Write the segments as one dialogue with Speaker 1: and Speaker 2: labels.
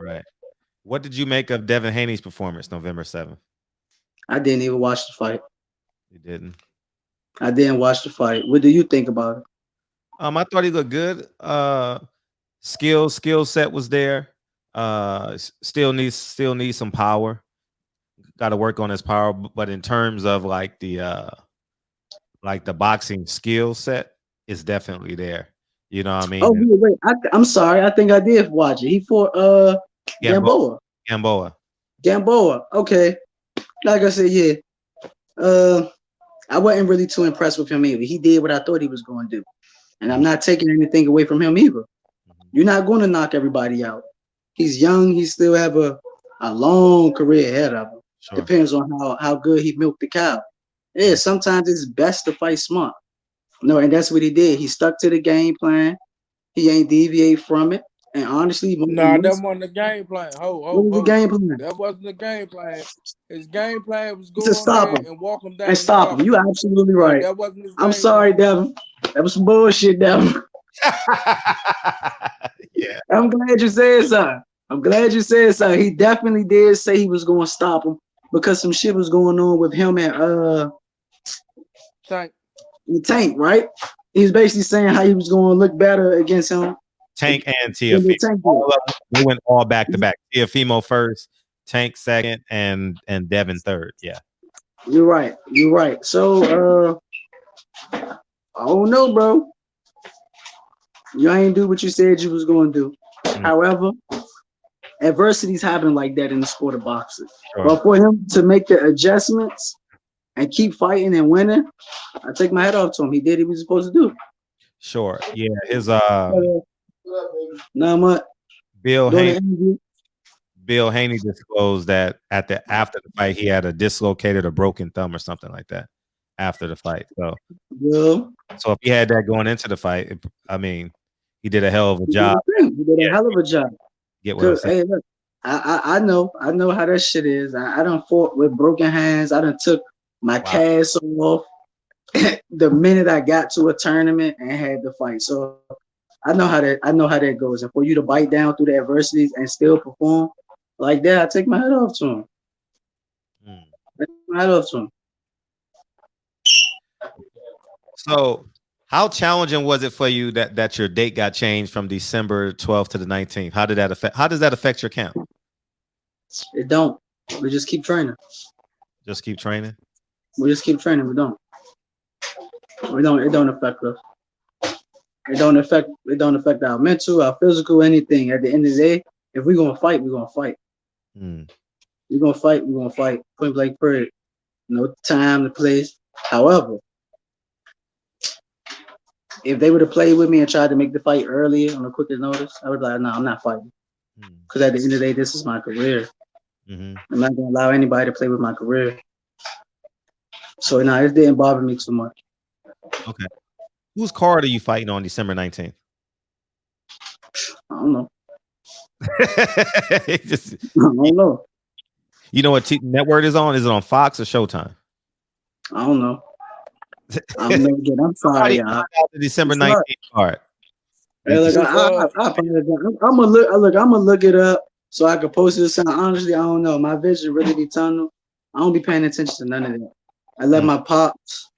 Speaker 1: Right. What did you make of Devin Haney's performance November 7th?
Speaker 2: I didn't even watch the fight.
Speaker 1: You didn't.
Speaker 2: I didn't watch the fight. What do you think about it?
Speaker 1: I thought he looked good. Skill set was there. Still needs some power. Got to work on his power, but in terms of like the boxing skill set, is definitely there. You know what I
Speaker 2: Oh,
Speaker 1: mean? And
Speaker 2: wait. I'm sorry. I think I did watch it. He fought
Speaker 1: Gamboa,
Speaker 2: Gamboa.
Speaker 1: Gamboa.
Speaker 2: Gamboa. Okay. Like I said, yeah. Uh, I wasn't really too impressed with him either. He did what I thought he was going to do, and I'm
Speaker 1: Mhm,
Speaker 2: not taking anything away from him either.
Speaker 1: mhm.
Speaker 2: You're not going to knock everybody out. He's young. He still have a long career ahead of him.
Speaker 1: Sure.
Speaker 2: Depends on how good he milked the cow. Yeah,
Speaker 1: Mhm.
Speaker 2: sometimes it's best to fight smart. No, and that's what he did. He stuck to the game plan. He ain't deviate from it. And honestly,
Speaker 3: Nah, that wasn't the game plan. Ho,
Speaker 2: what
Speaker 3: ho,
Speaker 2: was the
Speaker 3: ho.
Speaker 2: game plan?
Speaker 3: That wasn't the game plan. His game plan was
Speaker 2: To
Speaker 3: go in
Speaker 2: stop
Speaker 3: there
Speaker 2: him
Speaker 3: and walk him
Speaker 2: and
Speaker 3: down and
Speaker 2: stop him.
Speaker 3: stop
Speaker 2: You
Speaker 3: him.
Speaker 2: absolutely
Speaker 3: Yeah,
Speaker 2: right.
Speaker 3: that wasn't his
Speaker 2: I'm
Speaker 3: game
Speaker 2: sorry,
Speaker 3: plan.
Speaker 2: Devin. That was some bullshit, Devin.
Speaker 1: Yeah.
Speaker 2: I'm glad you said something. I'm glad you said something. He definitely did say he was going to stop him because some shit was going on with him
Speaker 3: Tank.
Speaker 2: and Tank, right? He was basically saying how he was going to look better against him
Speaker 1: Tank and
Speaker 2: than the
Speaker 1: Tiafimo.
Speaker 2: Tank did.
Speaker 1: All of them, they went all back to back. Tiafimo first, Tank second, and Devin third. Yeah.
Speaker 2: You're right. You're right. So I don't know, bro. You ain't do what you said you was going to do.
Speaker 1: Mm,
Speaker 2: However, adversities happen like that in the sport of boxing.
Speaker 1: sure.
Speaker 2: But for him to make the adjustments and keep fighting and winning, I take my head off to him. He did what he was supposed to do.
Speaker 1: Sure. Yeah. His
Speaker 2: Not much.
Speaker 1: Bill
Speaker 2: Doing the
Speaker 1: Haney
Speaker 2: interview.
Speaker 1: Bill Haney disclosed that after the fight he had a dislocated or broken thumb or something like that after the fight. So
Speaker 2: Yeah.
Speaker 1: if he had that going into the fight, I mean, he did a hell of a
Speaker 2: He did
Speaker 1: job.
Speaker 2: a thing. He did a
Speaker 1: Yeah,
Speaker 2: hell of a job.
Speaker 1: get what I'm
Speaker 2: Cause
Speaker 1: saying.
Speaker 2: hey, look, I know how that shit is. I done fought with broken hands. I done took my
Speaker 1: Wow.
Speaker 2: cast off the minute I got to a tournament and had the fight. So I know how that goes. And for you to bite down through the adversities and still perform like that, I take my head off to him.
Speaker 1: Mm.
Speaker 2: I take my head off to him.
Speaker 1: So, how challenging was it for you that your date got changed from December 12th to the 19th? How does that affect your camp?
Speaker 2: It don't. We just keep training.
Speaker 1: Just keep training.
Speaker 2: We just keep training. We don't. We don't. It don't affect us. It don't affect. It don't affect our mental, our physical, anything. At the end of the day, if we're gonna fight, we're gonna fight.
Speaker 1: Mm.
Speaker 2: We're gonna fight. We're gonna fight. Point blank period. No time, no place. However, if they would have played with me and tried to make the fight earlier on the quickest notice, I would be like, no, I'm not fighting.
Speaker 1: Mm.
Speaker 2: Because at the end of the day, this is my career.
Speaker 1: Hmm.
Speaker 2: I'm not gonna allow anybody to play with my career. So no, it didn't bother me too much.
Speaker 1: Okay. Whose card are you fighting on December 19th?
Speaker 2: I don't know.
Speaker 1: Just,
Speaker 2: I don't know.
Speaker 1: you know what network is on? Is it on Fox or Showtime?
Speaker 2: I don't know. I'm never get. I'm sorry,
Speaker 1: Somebody
Speaker 2: y'all.
Speaker 1: find out the December
Speaker 2: It's not.
Speaker 1: 19th card.
Speaker 2: Hey, look,
Speaker 3: It's
Speaker 2: I apologize. I'm gonna look. Look, I'm gonna look it up so I can post it. Sound honestly, I don't know. My vision really be tunnel. I don't be paying attention to none of that. I let
Speaker 1: Mm.
Speaker 2: my pops,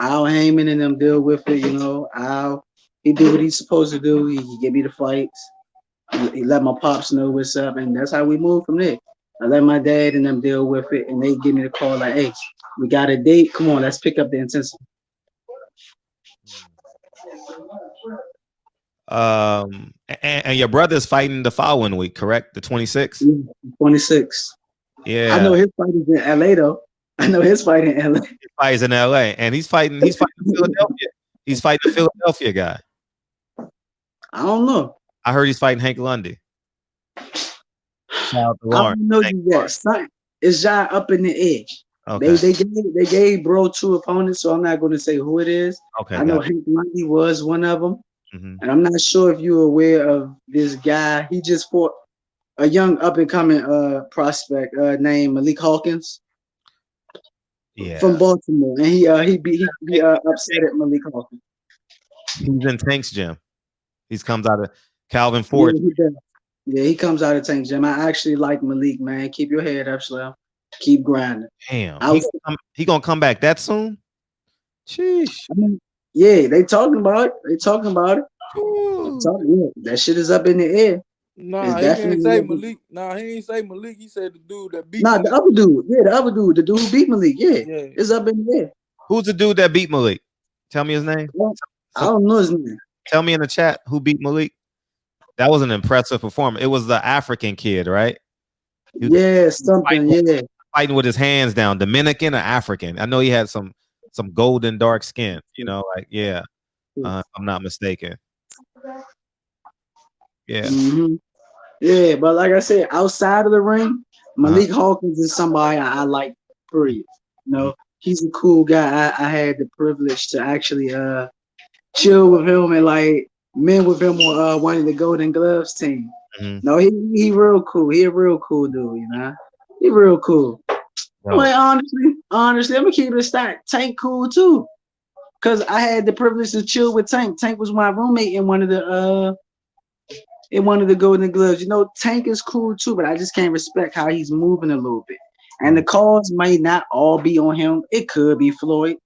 Speaker 2: Al Heyman, and them deal with it. You know, Al, he do what he's supposed to do. He give me the fights. He let my pops know what's up, and that's how we move from there. I let my dad and them deal with it, and they give me the call like, "Hey, we got a date. Come on, let's pick up the intensity."
Speaker 1: And your brother's fighting the following week, correct? The 26th?
Speaker 2: Yeah, 26. I
Speaker 1: Yeah.
Speaker 2: know his fight is in LA though. I know his fight in LA.
Speaker 1: He fights in LA. And he's fighting Philadelphia. He's fighting the Philadelphia guy.
Speaker 2: I don't know.
Speaker 1: I heard he's fighting Hank Lundy. Shout out to
Speaker 2: I
Speaker 1: Lauren.
Speaker 2: don't know
Speaker 1: Hank
Speaker 2: you yet. Something is Jai up in the edge.
Speaker 1: Okay.
Speaker 2: They gave bro two opponents, so I'm not going to say who it is.
Speaker 1: Okay.
Speaker 2: I know Hank Lundy was one of them,
Speaker 1: Mm-hmm.
Speaker 2: and I'm not sure if you're aware of this guy. He just fought a young up and coming prospect named Malik Hawkins
Speaker 1: Yeah.
Speaker 2: from Baltimore, and he upset at Malik Hawkins.
Speaker 1: He's in Tank's gym. He comes out of Calvin
Speaker 2: Yeah,
Speaker 1: Ford.
Speaker 2: he does. Yeah, he comes out of Tank Gym. I actually like Malik, man. Keep your head up, Slim. Keep grinding.
Speaker 1: Damn,
Speaker 2: I was,
Speaker 1: he gonna come back that soon? Sheesh.
Speaker 2: I mean, yeah, they talking about it. They talking about it.
Speaker 1: Whew.
Speaker 2: Yeah, that shit is up in the air. It's
Speaker 3: Nah, he ain't
Speaker 2: definitely
Speaker 3: say
Speaker 2: up in-
Speaker 3: Malik. Nah, he ain't say Malik. He said the dude that beat
Speaker 2: Nah, the
Speaker 3: Malik.
Speaker 2: other dude. Yeah, the other dude. The dude who beat Malik. Yeah,
Speaker 3: Yeah.
Speaker 2: it's up in the air.
Speaker 1: Who's the dude that beat Malik? Tell me his name.
Speaker 2: Well, I
Speaker 1: Some
Speaker 2: don't know his name.
Speaker 1: Tell me in the chat who beat Malik. That was an impressive performance. It was the African kid, right? He was
Speaker 2: Yeah, something. Yeah.
Speaker 1: fighting with his hands down. Dominican or African? I know he had some golden dark skin. You know, like yeah, I'm not mistaken. Yeah.
Speaker 2: Mm-hmm. Yeah, but like I said, outside of the ring, Malik Hawkins is somebody I like. Period. You know, he's a cool guy. I had the privilege to actually chill with him and like men with him on one of the Golden Gloves team.
Speaker 1: Mhm.
Speaker 2: No, he real cool. He a real cool dude. You know, he real cool.
Speaker 1: Bro.
Speaker 2: But honestly, I'm gonna keep it a stack. Tank cool too, cause I had the privilege to chill with Tank. Tank was my roommate in one of the Golden Gloves. You know, Tank is cool too, but I just can't respect how he's moving a little bit. And the calls might not all be on him. It could be Floyd,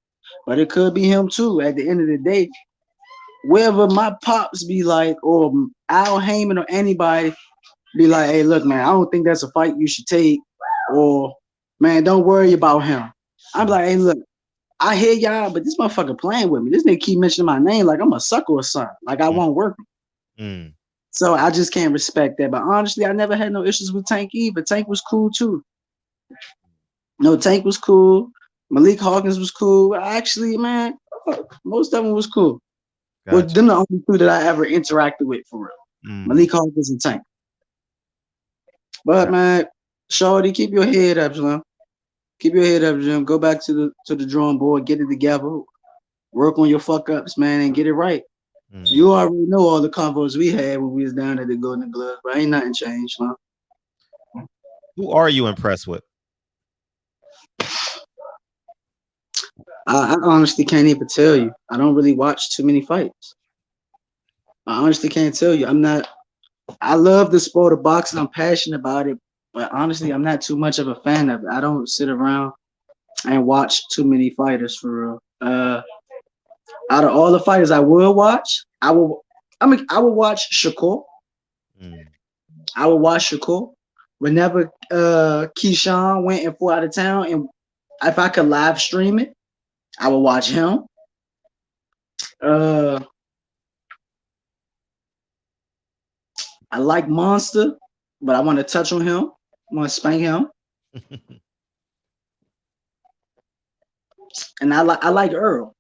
Speaker 2: but it could be him too. At the end of the day, wherever my pops be like, or Al Heyman or anybody be like, hey, look, man, I don't think that's a fight you should take, or man, don't worry about him. I'm like, hey, look, I hear y'all, but this motherfucker playing with me. This nigga keep mentioning my name like I'm a sucker or something. Like I won't work.
Speaker 1: Mm.
Speaker 2: So I just can't respect that. But honestly, I never had no issues with Tank either. Tank was cool too. No, Tank was cool. Malik Hawkins was cool. Actually, man, most of them was cool. Well,
Speaker 1: Gotcha.
Speaker 2: them the only two that I ever interacted with for real.
Speaker 1: Mm.
Speaker 2: Malik Hawkins and Tank. But man, Shorty, keep your head up, Slim. Keep your head up, Jim. Go back to the drawing board, get it together, work on your fuck ups, man, and get it right.
Speaker 1: Mm.
Speaker 2: You already know all the convos we had when we was down at the Golden Gloves, but ain't nothing changed, man.
Speaker 1: Who are you impressed with?
Speaker 2: I honestly can't even tell you. I don't really watch too many fights. I honestly can't tell you. I love the sport of boxing. I'm passionate about it, but honestly, I'm not too much of a fan of it. I don't sit around and watch too many fighters for real. Out of all the fighters I will watch, I will watch Shakur.
Speaker 1: Mm.
Speaker 2: I will watch Shakur. Whenever Keyshawn went and flew out of town, and if I could live stream it, I would watch him. I like Monster, but I want to touch on him. I want to spank him. And I like Earl.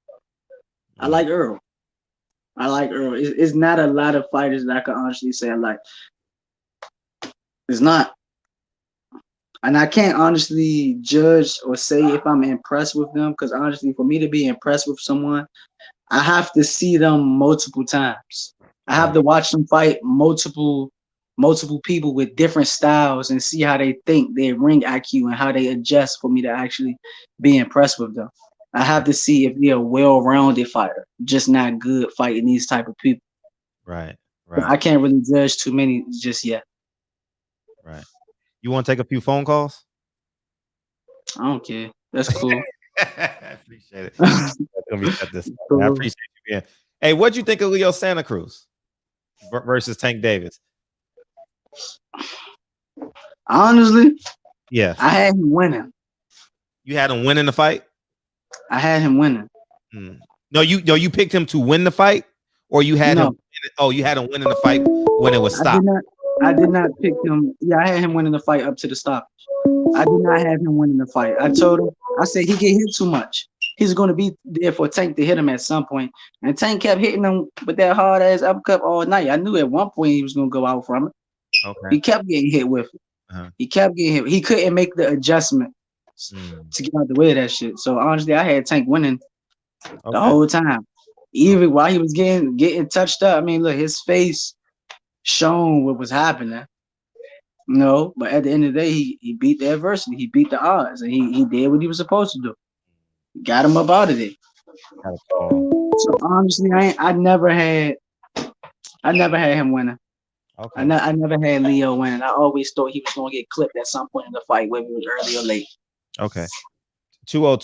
Speaker 2: I like Earl. It's not a lot of fighters that I can honestly say I like. It's not. And I can't honestly judge or say if I'm impressed with them, because honestly, for me to be impressed with someone, I have to see them multiple times. I have to watch them fight multiple people with different styles and see how they think, their ring IQ, and how they adjust for me to actually be impressed with them. I have to see if they're a well-rounded fighter, just not good fighting these type of people.
Speaker 1: Right.
Speaker 2: I can't really judge too many just yet.
Speaker 1: Right. You want to take a few phone calls?
Speaker 2: I don't care. That's cool.
Speaker 1: I appreciate it. Let me set this. Cool. I appreciate you being. Hey, what'd you think of Leo Santa Cruz versus Tank Davis?
Speaker 2: Honestly,
Speaker 1: yeah,
Speaker 2: I had him winning.
Speaker 1: You had him winning the fight?
Speaker 2: I had him winning.
Speaker 1: No, you picked him to win the fight, or you had him. Oh, you had him winning the fight when it was stopped.
Speaker 2: I did not pick him. Yeah, I had him winning the fight up to the stoppage. I did not have him winning the fight. I told him, I said he get hit too much. He's going to be there for Tank to hit him at some point. And Tank kept hitting him with that hard ass uppercut all night. I knew at one point he was going to go out from it. Okay. He kept getting hit with it. He kept getting hit. He couldn't make the adjustment to get out the way of that shit. So honestly, I had Tank winning the whole time. Even while he was getting touched up. I mean, look, his face shown what was happening. No, but at the end of the day, he beat the adversity. He beat the odds, and he did what he was supposed to do. Got him up out of there. So honestly, I never had him winning.
Speaker 1: Okay.
Speaker 2: I never had Leo winning. I always thought he was going to get clipped at some point in the fight, whether it was early or late.
Speaker 1: Okay. 202.